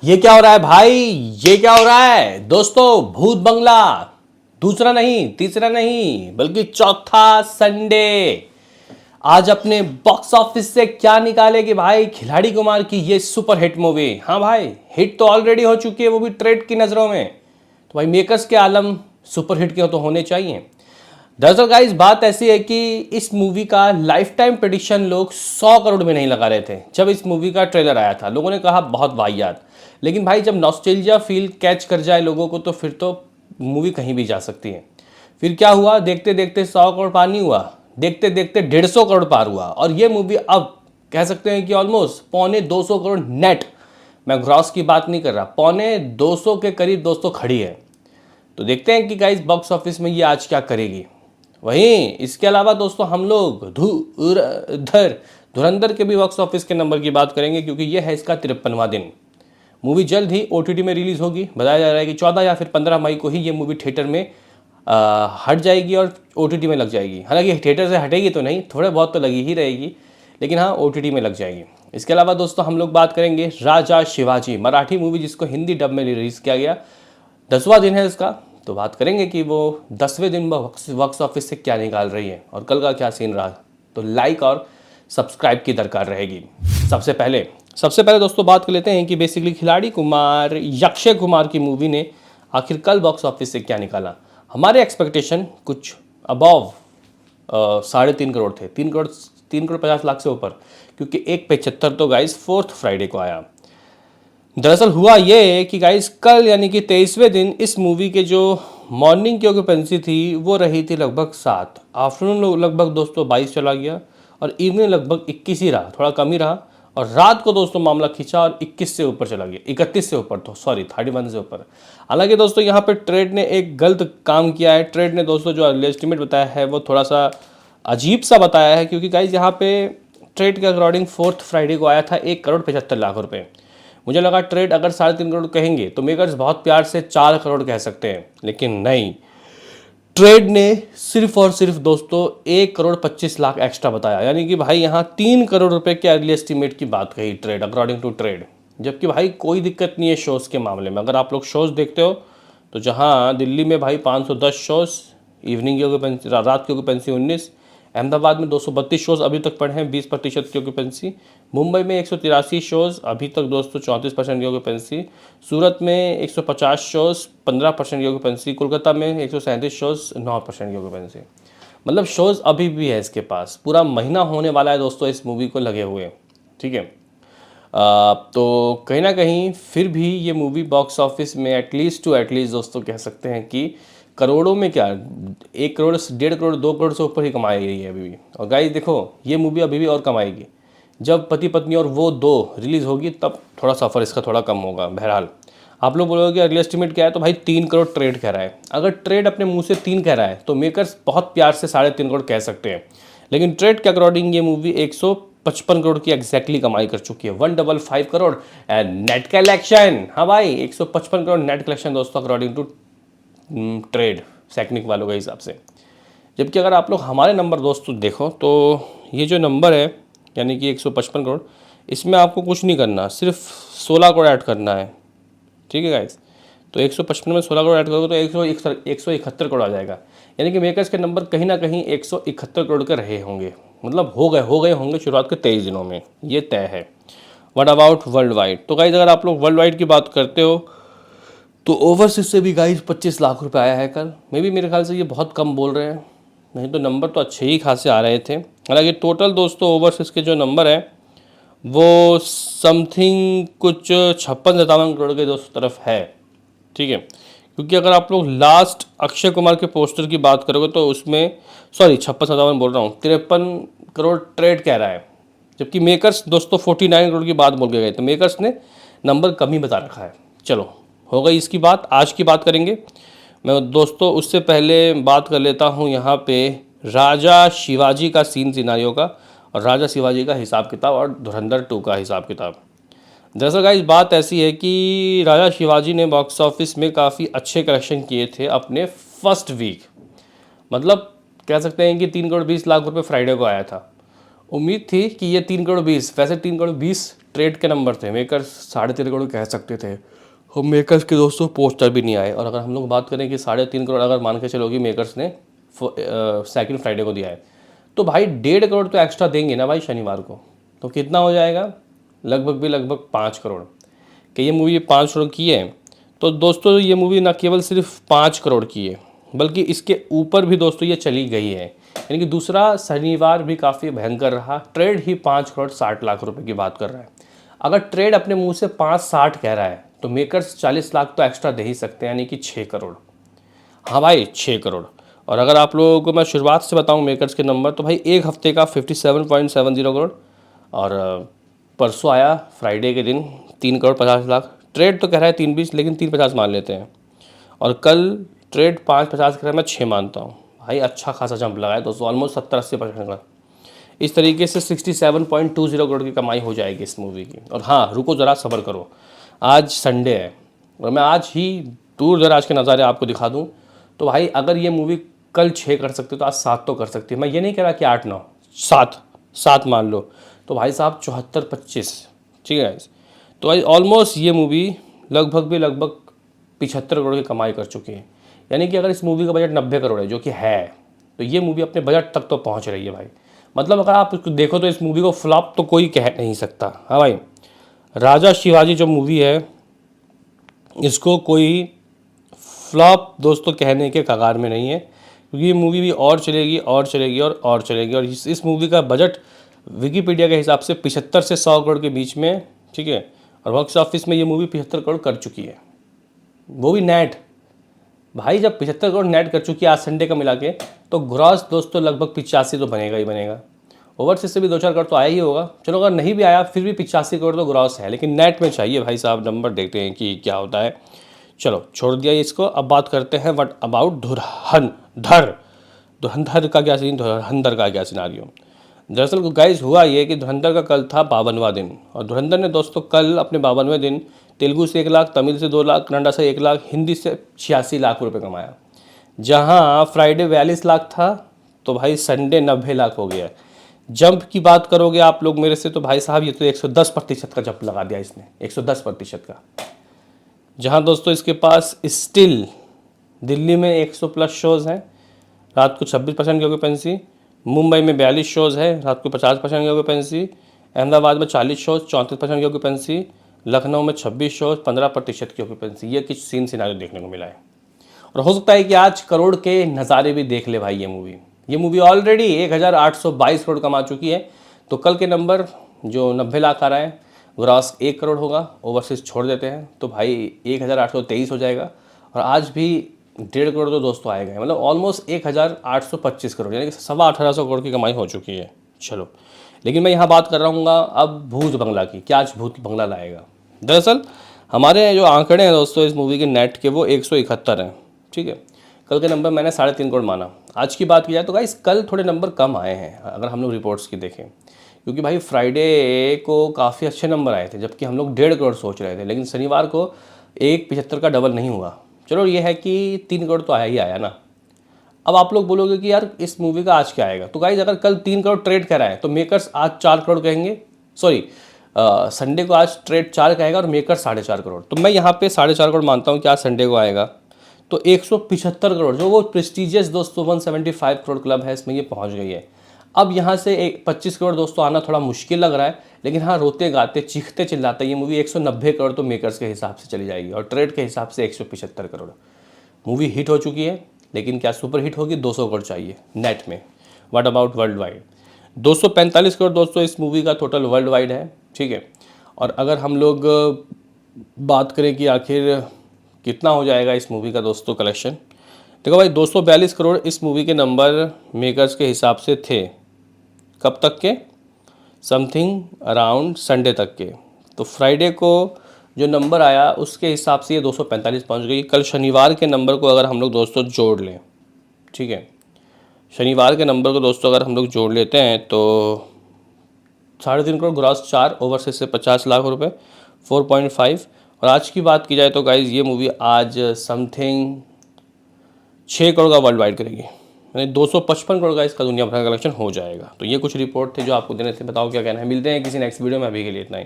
ये क्या हो रहा है भाई? ये क्या हो रहा है दोस्तों? भूत बंगला दूसरा नहीं, तीसरा नहीं, बल्कि चौथा संडे आज अपने बॉक्स ऑफिस से क्या निकालेगी भाई? खिलाड़ी कुमार की ये सुपर हिट मूवी। हाँ भाई, हिट तो ऑलरेडी हो चुकी है, वो भी ट्रेड की नजरों में। तो भाई मेकर्स के आलम सुपर हिट के तो होने चाहिए। दरअसल गाइस बात ऐसी है कि इस मूवी का लाइफ टाइम प्रेडिक्शन लोग 100 करोड़ में नहीं लगा रहे थे। जब इस मूवी का ट्रेलर आया था लोगों ने कहा बहुत वाहियात, लेकिन भाई जब नॉस्टैल्जिया फील कैच कर जाए लोगों को तो फिर तो मूवी कहीं भी जा सकती है। फिर क्या हुआ, देखते देखते 100 करोड़ पार नहीं हुआ, देखते देखते 150 करोड़ पार हुआ, और ये मूवी अब कह सकते हैं कि ऑलमोस्ट पौने 200 करोड़ नेट, मैं ग्रॉस की बात नहीं कर रहा, पौने 200 के करीब दोस्तों खड़ी है। तो देखते हैं कि गाइस बॉक्स ऑफिस में ये आज क्या करेगी। वहीं इसके अलावा दोस्तों हम लोग धुरंधर के भी बॉक्स ऑफिस के नंबर की बात करेंगे, क्योंकि यह है इसका 53वां दिन। मूवी जल्द ही ओटीटी में रिलीज होगी। बताया जा रहा है कि 14 या फिर 15 मई को ही ये मूवी थिएटर में हट जाएगी और ओटीटी में लग जाएगी। हालांकि थिएटर से हटेगी तो नहीं, थोड़े बहुत तो लगी ही रहेगी, लेकिन हाँ ओटीटी में लग जाएगी। इसके अलावा दोस्तों हम लोग बात करेंगे राजा शिवाजी, मराठी मूवी जिसको हिंदी डब में रिलीज़ किया गया। 10वां दिन है इसका, तो बात करेंगे कि वो 10वें दिन बॉक्स ऑफिस से क्या निकाल रही है और कल का क्या सीन रहा। तो लाइक और सब्सक्राइब की दरकार रहेगी। सबसे पहले दोस्तों बात कर लेते हैं कि बेसिकली खिलाड़ी कुमार, अक्षय कुमार की मूवी ने आखिर कल बॉक्स ऑफिस से क्या निकाला। हमारे एक्सपेक्टेशन कुछ अबव 3.5 करोड़ थे, 3 करोड़ 50 लाख से ऊपर, क्योंकि 1.75 तो गाइस 4th फ्राइडे को आया। दरअसल हुआ ये कि गाइस कल यानी कि 23वें दिन इस मूवी के जो मॉर्निंग की ऑक्यूपेंसी थी वो रही थी लगभग 7, आफ्टरनून लगभग दोस्तों 22 चला गया, और इवनिंग लगभग 21 ही रहा, थोड़ा कम ही रहा, और रात को दोस्तों मामला खींचा और 21 से ऊपर चला गया, 31 से ऊपर, तो सॉरी 31 से ऊपर। हालांकि दोस्तों यहाँ पे ट्रेड ने एक गलत काम किया है। ट्रेड ने दोस्तों जो अर्ली एस्टिमेट बताया है वो थोड़ा सा अजीब सा बताया है, क्योंकि गाइस यहाँ पे ट्रेड के अकॉर्डिंग 4th फ्राइडे को आया था 1 करोड़ 75 लाख रुपए। मुझे लगा ट्रेड अगर 3.5 करोड़ कहेंगे तो मेकर्स बहुत प्यार से 4 करोड़ कह सकते हैं, लेकिन नहीं, ट्रेड ने सिर्फ और सिर्फ दोस्तों 1 करोड़ 25 लाख एक्स्ट्रा बताया। यानी कि भाई यहाँ 3 करोड़ रुपए के अर्ली एस्टीमेट की बात कही ट्रेड, अकॉर्डिंग टू ट्रेड। जबकि भाई कोई दिक्कत नहीं है शोज़ के मामले में। अगर आप लोग शोज़ देखते हो तो जहाँ दिल्ली में भाई 510 शोज़, इवनिंग की ऑक्यूपेंसी, रात की ऑक्यूपेंसी 19, अहमदाबाद में 232 शोज़ अभी तक पड़े हैं, 20% की ऑक्यूपेंसी, मुंबई में 183 शोज़ अभी तक दोस्तों 34% की ऑक्यूपेंसी, सूरत में 150 शोज़ 15% की ऑक्यूपेंसी, कोलकाता में 137 शोज़ 9% की ऑक्यूपेंसी। मतलब शोज़ अभी भी है इसके पास। पूरा महीना होने वाला है दोस्तों इस मूवी को लगे हुए, ठीक है। तो कहीं ना कहीं फिर भी ये मूवी बॉक्स ऑफिस में एटलीस्ट दोस्तों कह सकते हैं कि करोड़ों में क्या, 1 करोड़ 1.5 करोड़ 2 करोड़ से ऊपर ही कमाई रही है अभी भी। और गाइस देखो ये मूवी अभी भी और कमाएगी। जब पति पत्नी और वो 2 रिलीज़ होगी तब थोड़ा सफ़र इसका थोड़ा कम होगा। बहरहाल आप लोग बोलोगे कि अगली एस्टिमेट क्या है, तो भाई 3 करोड़ ट्रेड कह रहा है। अगर ट्रेड अपने मुंह से 3 कह रहा है तो मेकर्स बहुत प्यार से 3.5 करोड़ कह सकते हैं, लेकिन ट्रेड के अकॉर्डिंग ये मूवी 155 करोड़ की एग्जैक्टली कमाई कर चुकी है। 155 करोड़ नेट कलेक्शन। हाँ भाई 155 करोड़ नेट कलेक्शन दोस्तों अकॉर्डिंग टू ट्रेड, सैकनिक वालों के हिसाब से। जबकि अगर आप लोग हमारे नंबर दोस्तों देखो तो ये जो नंबर है यानी कि 155 करोड़, इसमें आपको कुछ नहीं करना, सिर्फ 16 करोड़ ऐड करना है, ठीक है गाइस। तो 155 में 16 करोड़ ऐड करोगे तो 171 करोड़ आ जाएगा। यानी कि मेकर्स के नंबर कहीं ना कहीं 171 करोड़ के रहे होंगे, मतलब हो गए होंगे शुरुआत के 23 दिनों में, ये तय है। What about world wide? तो गाइस अगर आप लोग वर्ल्ड वाइड की बात करते हो तो ओवरसीज से भी गाइस 25 लाख रुपए आया है कल। मे भी मेरे ख्याल से ये बहुत कम बोल रहे हैं, नहीं तो नंबर तो अच्छे ही खासे आ रहे थे। हालांकि टोटल दोस्तों ओवरसीज के जो नंबर है वो समथिंग कुछ 56-57 करोड़ के दोस्तों तरफ है, ठीक है। क्योंकि अगर आप लोग लास्ट अक्षय कुमार के पोस्टर की बात करोगे तो उसमें, सॉरी 56-57 बोल रहा हूँ, 53 करोड़ ट्रेड कह रहा है, जबकि मेकर्स दोस्तों 49 करोड़ की बात बोल के गए, तो मेकर्स ने नंबर कम ही बता रखा है। चलो हो गई इसकी बात, आज की बात करेंगे। मैं दोस्तों उससे पहले बात कर लेता हूँ यहाँ पे राजा शिवाजी का सीन सिनारियो का, और राजा शिवाजी का हिसाब किताब, और धुरंधर 2 का हिसाब किताब। दरअसल गाइस बात ऐसी है कि राजा शिवाजी ने बॉक्स ऑफिस में काफ़ी अच्छे कलेक्शन किए थे अपने फर्स्ट वीक, मतलब कह सकते हैं कि 3 करोड़ 20 लाख रुपए फ्राइडे को आया था। उम्मीद थी कि ये 3 करोड़ 20, वैसे 3 करोड़ 20 ट्रेड के नंबर थे, मेकर्स 3.5 करोड़ कह सकते थे। हम मेकर्स के दोस्तों पोस्टर भी नहीं आए। और अगर हम लोग बात करें कि 3.5 करोड़ अगर मान के चलो कि मेकर्स ने सेकंड फ्राइडे को दिया है, तो भाई 1.5 करोड़ तो एक्स्ट्रा देंगे ना भाई शनिवार को। तो कितना हो जाएगा, लगभग 5 करोड़। कि ये मूवी 5 करोड़ की है, तो दोस्तों ये मूवी ना केवल सिर्फ 5 करोड़ की है, बल्कि इसके ऊपर भी दोस्तों ये चली गई है। यानी कि दूसरा शनिवार भी काफ़ी भयंकर रहा। ट्रेड ही 5 करोड़ 60 लाख रुपए की बात कर रहा है। अगर ट्रेड अपने मुंह से 5.60 कह रहा है, तो मेकर्स 40 लाख तो एक्स्ट्रा दे ही सकते हैं, यानी कि 6 करोड़। हाँ भाई 6 करोड़। और अगर आप लोगों को मैं शुरुआत से बताऊं मेकर्स के नंबर, तो भाई एक हफ्ते का 57.70 करोड़। और परसों आया फ्राइडे के दिन 3 करोड़ 50 लाख। ट्रेड तो कह रहा है 3.20, लेकिन 3.50 मान लेते हैं। और कल ट्रेड 5.50 कह रहा है, मैं 6 मानता हूँ। भाई अच्छा खासा जंप लगा है दोस्तों, ऑलमोस्ट 70-80% का। इस तरीके से 67.20 करोड़ की कमाई हो जाएगी इस मूवी की। और हाँ रुको ज़रा सब्र करो, आज संडे है और मैं आज ही दूर दराज के नज़ारे आपको दिखा दूँ। तो भाई अगर ये मूवी कल 6 कर सकती है तो आज 7 तो कर सकती है। मैं ये नहीं कह रहा कि 8-9, 7 मान लो, तो भाई साहब 74-25, ठीक है। तो भाई ऑलमोस्ट ये मूवी लगभग 75 करोड़ की कमाई कर चुकी है। यानी कि अगर इस मूवी का बजट 90 करोड़ है, जो कि है, तो ये मूवी अपने बजट तक तो पहुंच रही है भाई। मतलब अगर आप इसको देखो तो इस मूवी को फ्लॉप तो कोई कह नहीं सकता। हाँ भाई, राजा शिवाजी जो मूवी है, इसको कोई फ्लॉप दोस्तों कहने के कगार में नहीं है, क्योंकि ये मूवी भी और चलेगी और चलेगी और चलेगी। और इस मूवी का बजट विकीपीडिया के हिसाब से 75 से 100 करोड़ के बीच में, ठीक है। और बॉक्स ऑफिस में ये मूवी 75 करोड़ कर चुकी है, वो भी नेट। भाई जब 75 करोड़ नेट कर चुकी है आज संडे का मिला के, तो ग्रॉस दोस्तों लगभग 85 तो बनेगा ही बनेगा। ओवरसीज से भी 2-4 करोड़ तो आया ही होगा, चलो अगर नहीं भी आया फिर भी 85 करोड़ तो ग्रॉस है। लेकिन नेट में चाहिए भाई साहब, नंबर देखते हैं कि क्या होता है। चलो छोड़ दिया इसको, अब बात करते हैं व्हाट अबाउट धुरंधर। धुरंधर का क्या सीन, धुरंधर का क्या सिनारियो। दरअसल गाइस हुआ ये कि धुरंधर का कल था 52वां दिन, और धुरंधर ने दोस्तों कल अपने 52वें दिन तेलुगु से 1 लाख, तमिल से 2 लाख, कन्नडा से 1 लाख, हिंदी से 86 लाख रुपए कमाया। जहां फ्राइडे 42 लाख था, तो भाई संडे 90 लाख हो गया। जंप की बात करोगे आप लोग मेरे से, तो भाई साहब ये तो 110% का जंप लगा दिया इसने, 110% का। जहां दोस्तों इसके पास स्टिल दिल्ली में 100 प्लस शोज़ हैं, रात को 26% की ऑक्यूपेंसी। मुंबई में 42 शोज़ है, रात को 50% की ऑक्यूपेंसी। अहमदाबाद में 40 शोज़, 34% की ऑक्यूपेंसी। लखनऊ में 26 शोज़, 15% की ऑक्यूपेंसी। ये कुछ सीन सिनारियो देखने को मिला है। और हो सकता है कि आज करोड़ के नज़ारे भी देख ले भाई ये मूवी ऑलरेडी 1822 करोड़ कमा चुकी है। तो कल के नंबर जो 90 लाख आ रहा है, ग्रॉस 1 करोड़ होगा, ओवरसीज छोड़ देते हैं तो भाई 1823 हो जाएगा। और आज भी 1.5 करोड़ तो दोस्तों आएगा, मतलब ऑलमोस्ट 1825 करोड़, यानी कि 1850 करोड़ की कमाई हो चुकी है। चलो, लेकिन मैं यहाँ बात कर रहा हूँ अब भूत बंगला की। क्या आज भूत बंगला लाएगा? दरअसल हमारे जो आंकड़े हैं दोस्तों इस मूवी के नेट के, वो 171 हैं, ठीक है। कल के नंबर मैंने 3.5 करोड़ माना। आज की बात की जाए तो गाइस कल थोड़े नंबर कम आए हैं अगर हम लोग रिपोर्ट्स की देखें, क्योंकि भाई फ्राइडे को काफ़ी अच्छे नंबर आए थे, जबकि हम लोग 1.5 करोड़ सोच रहे थे। लेकिन शनिवार को 1.75 का डबल नहीं हुआ। चलो ये है कि 3 करोड़ तो आया ही आया ना। अब आप लोग बोलोगे कि यार इस मूवी का आज क्या आएगा, तो गाइस अगर कल 3 करोड़ ट्रेड कह रहा है तो मेकर्स आज 4 करोड़ कहेंगे। सॉरी, संडे को आज ट्रेड 4 कहेगा और मेकर्स 4.5 करोड़। तो मैं यहाँ पे 4.5 करोड़ मानता हूँ कि आज संडे को आएगा। तो 175 करोड़, जो वो प्रेस्टीजियस दोस्तों 175 करोड़ क्लब है, इसमें ये पहुँच गई है। अब यहाँ से 25 करोड़ दोस्तों आना थोड़ा मुश्किल लग रहा है, लेकिन हाँ रोते गाते चीखते चिल्लाते ये मूवी 190 करोड़ तो मेकर्स के हिसाब से चली जाएगी, और ट्रेड के हिसाब से 175 करोड़। मूवी हिट हो चुकी है, लेकिन क्या सुपर हिट होगी? 200 करोड़ चाहिए नेट में। What about world wide? 245 crore दोस्तों इस मूवी का टोटल वर्ल्ड वाइड है, ठीक है। और अगर हम लोग बात करें कि आखिर कितना हो जाएगा इस मूवी का दोस्तों कलेक्शन, देखो भाई 242 करोड़ इस मूवी के नंबर मेकर्स के हिसाब से थे। कब तक के? समथिंग अराउंड संडे तक के। तो फ्राइडे को जो नंबर आया उसके हिसाब से ये 245 पहुंच गई। कल शनिवार के नंबर को अगर हम लोग दोस्तों जोड़ लें, ठीक है, शनिवार के नंबर को दोस्तों अगर हम लोग जोड़ लेते हैं तो 3.5 करोड़ ग्रॉस, 4 ओवरसीज से 50 लाख रुपए, 4.5। और आज की बात की जाए तो गाइज ये मूवी आज समथिंग 6 करोड़ का वर्ल्ड वाइड करेगी। यानी 255 करोड़ का इसका दुनिया भर का कलेक्शन हो जाएगा। तो ये कुछ रिपोर्ट थे जो आपको देने थे। बताओ क्या कहना है। मिलते हैं किसी नेक्स्ट वीडियो में, अभी के लिए इतना ही।